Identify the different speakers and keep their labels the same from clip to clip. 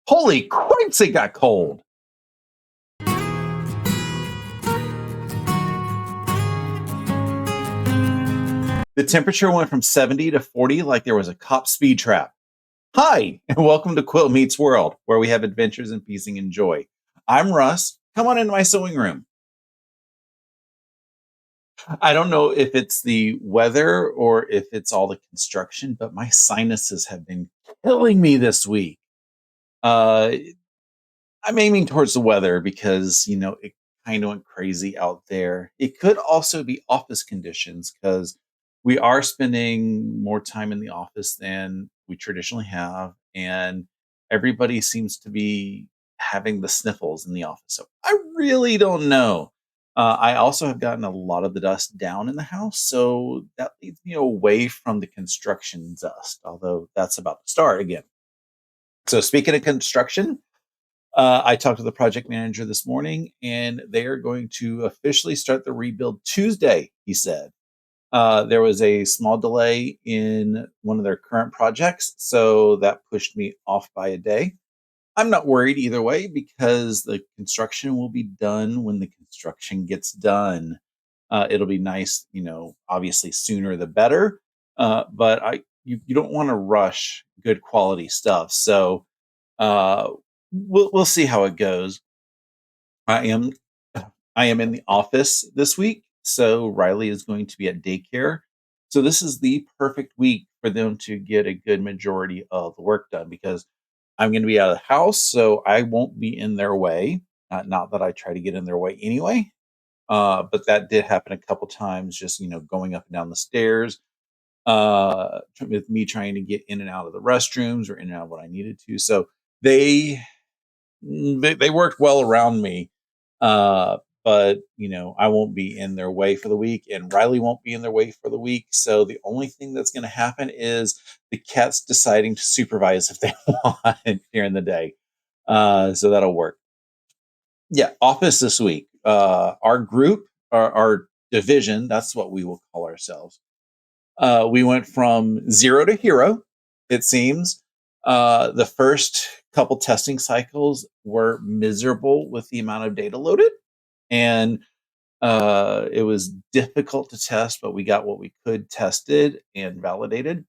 Speaker 1: Holy cripes, it got cold. The temperature went from 70 to 40 like there was a cop speed trap. Hi, and welcome to Quilt Meets World, where we have adventures in piecing and joy. I'm Russ. Come on into my sewing room. I don't know if it's the weather or if it's all the construction, but my sinuses have been killing me this week. Uh, I'm aiming towards the weather because, it kind of went crazy out there. It could also be office conditions because we are spending more time in the office than we traditionally have. And everybody seems to be having the sniffles in the office. So I really don't know. I also have gotten a lot of the dust down in the house. So that leads me away from the construction dust, although that's about to start again. So, speaking of construction, I talked to the project manager this morning, and they are going to officially start the rebuild Tuesday, he said. There was a small delay in one of their current projects, so that pushed me off by a day. I'm not worried either way because the construction will be done when the construction gets done. It'll be nice, obviously sooner the better. But you don't want to rush good quality stuff. So uh, we'll see how it goes. I am I am in the office this week, so Riley is going to be at daycare. So this is the perfect week for them to get a good majority of the work done because I'm going to be out of the house, so I won't be in their way. Not that I try to get in their way anyway, but that did happen a couple times. Just going up and down the stairs, with me trying to get in and out of the restrooms or in and out of what I needed to. So they they worked well around me. But I won't be in their way for the week, and Riley won't be in their way for the week. So the only thing that's going to happen is the cats deciding to supervise if they want during the day. So that'll work. Yeah, office this week. Our group, our division, that's what we will call ourselves. We went from zero to hero, it seems. The first couple testing cycles were miserable with the amount of data loaded, and it was difficult to test, but we got what we could tested and validated.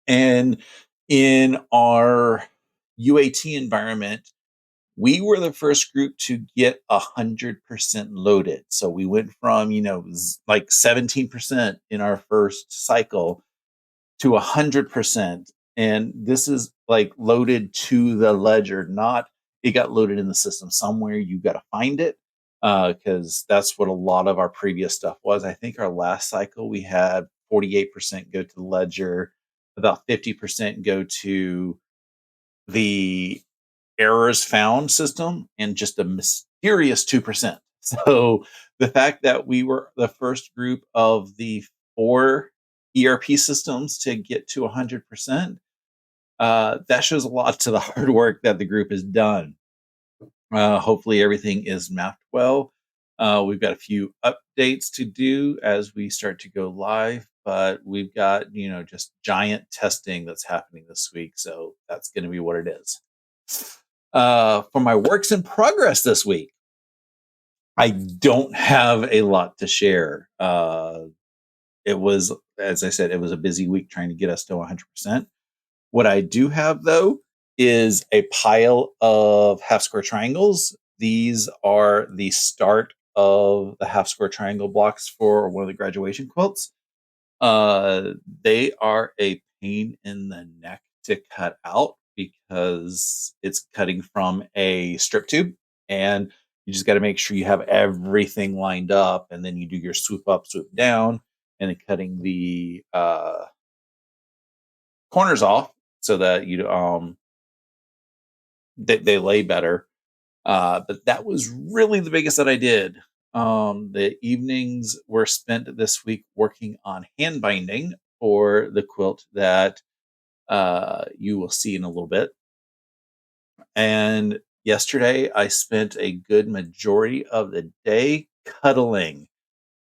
Speaker 1: And in our UAT environment, we were the first group to get 100% loaded. So we went from, like 17% in our first cycle to 100%. And this is like loaded to the ledger, not it got loaded in the system somewhere. You got to find it because that's what a lot of our previous stuff was. I think our last cycle we had 48% go to the ledger, about 50% go to the errors found system, and just a mysterious 2%. So the fact that we were the first group of the 4 ERP systems to get to 100%, that shows a lot to the hard work that the group has done. Hopefully, everything is mapped well. We've got a few updates to do as we start to go live, but we've got, just giant testing that's happening this week. So that's going to be what it is. For my works in progress this week, I don't have a lot to share. It was, as I said, it was a busy week trying to get us to 100%. What I do have, though, is a pile of half square triangles. These are the start of the half square triangle blocks for one of the graduation quilts. Uh, they are a pain in the neck to cut out because it's cutting from a strip tube, and you just got to make sure you have everything lined up, and then you do your swoop up, swoop down, and then cutting the corners off so that they lay better. But that was really the biggest that I did. The evenings were spent this week working on hand binding for the quilt that you will see in a little bit. And yesterday, I spent a good majority of the day cuddling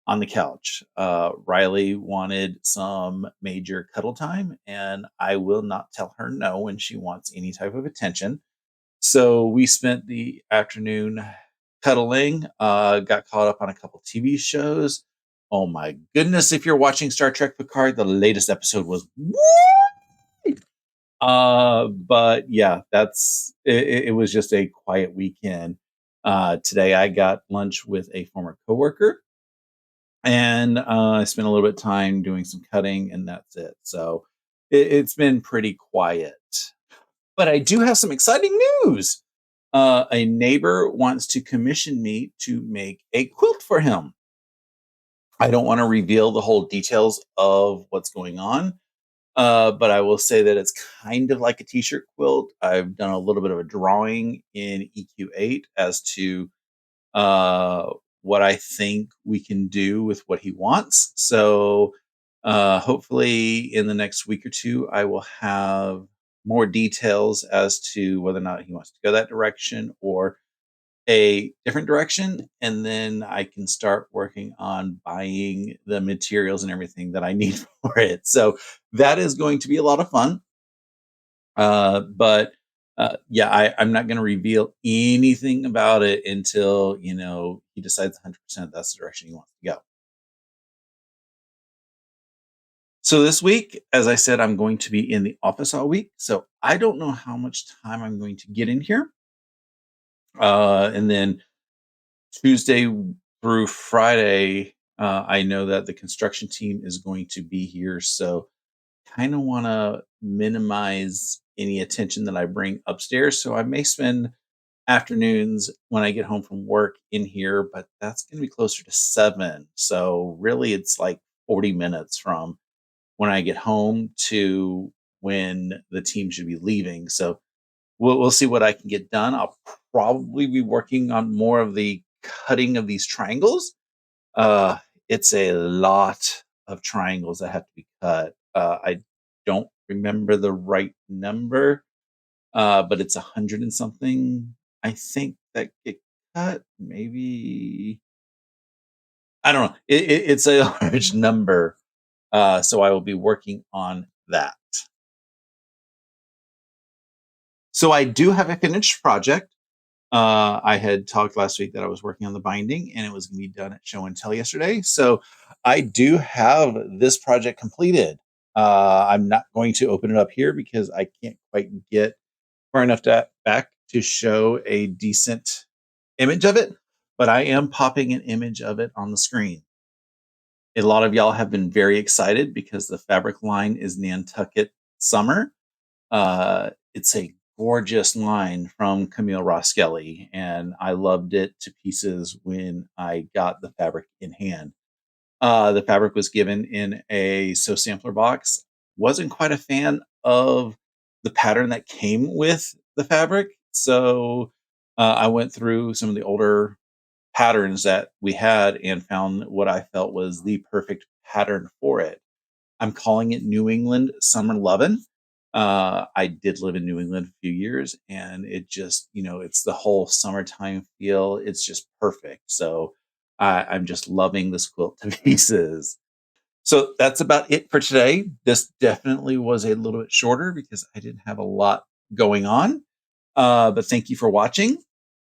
Speaker 1: on the couch. Riley wanted some major cuddle time, and I will not tell her no when she wants any type of attention. So we spent the afternoon cuddling, got caught up on a couple TV shows. Oh my goodness, if you're watching Star Trek Picard, the latest episode was but yeah, it was just a quiet weekend. Today I got lunch with a former coworker and I spent a little bit of time doing some cutting and that's it. So it's been pretty quiet. But I do have some exciting news. A neighbor wants to commission me to make a quilt for him. I don't want to reveal the whole details of what's going on, but I will say that it's kind of like a t-shirt quilt. I've done a little bit of a drawing in EQ8 as to uh, what I think we can do with what he wants. So hopefully, in the next week or two, I will have more details as to whether or not he wants to go that direction or a different direction. And then I can start working on buying the materials and everything that I need for it. So that is going to be a lot of fun. But yeah, I'm not going to reveal anything about it until he decides 100% that's the direction he wants to go. So this week, as I said, I'm going to be in the office all week. So I don't know how much time I'm going to get in here. And then Tuesday through Friday, I know that the construction team is going to be here. So kind of want to minimize any attention that I bring upstairs. So I may spend afternoons when I get home from work in here, but that's going to be closer to 7. So really, it's like 40 minutes from when I get home to when the team should be leaving. So we'll see what I can get done. I'll probably be working on more of the cutting of these triangles. Uh, it's a lot of triangles that have to be cut. I don't remember the right number, but it's 100 and something. I think that get cut. Maybe I don't know. It's a large number, so I will be working on that. So I do have a finished project. I had talked last week that I was working on the binding and it was going to be done at show and tell yesterday. So I do have this project completed. I'm not going to open it up here because I can't quite get far enough back to show a decent image of it, but I am popping an image of it on the screen. A lot of y'all have been very excited because the fabric line is Nantucket Summer. It's a gorgeous line from Camille Roskelly, and I loved it to pieces when I got the fabric in hand. The fabric was given in a sew sampler box. Wasn't quite a fan of the pattern that came with the fabric, so I went through some of the older patterns that we had and found what I felt was the perfect pattern for it. I'm calling it New England Summer Lovin'. I did live in New England a few years, and it just, it's the whole summertime feel. It's just perfect. So I'm just loving this quilt to pieces. So that's about it for today. This definitely was a little bit shorter because I didn't have a lot going on. But thank you for watching.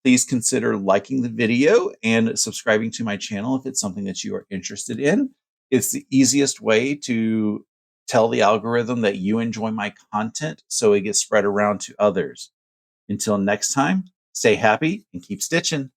Speaker 1: Please consider liking the video and subscribing to my channel if it's something that you are interested in. It's the easiest way to tell the algorithm that you enjoy my content so it gets spread around to others. Until next time, stay happy and keep stitching.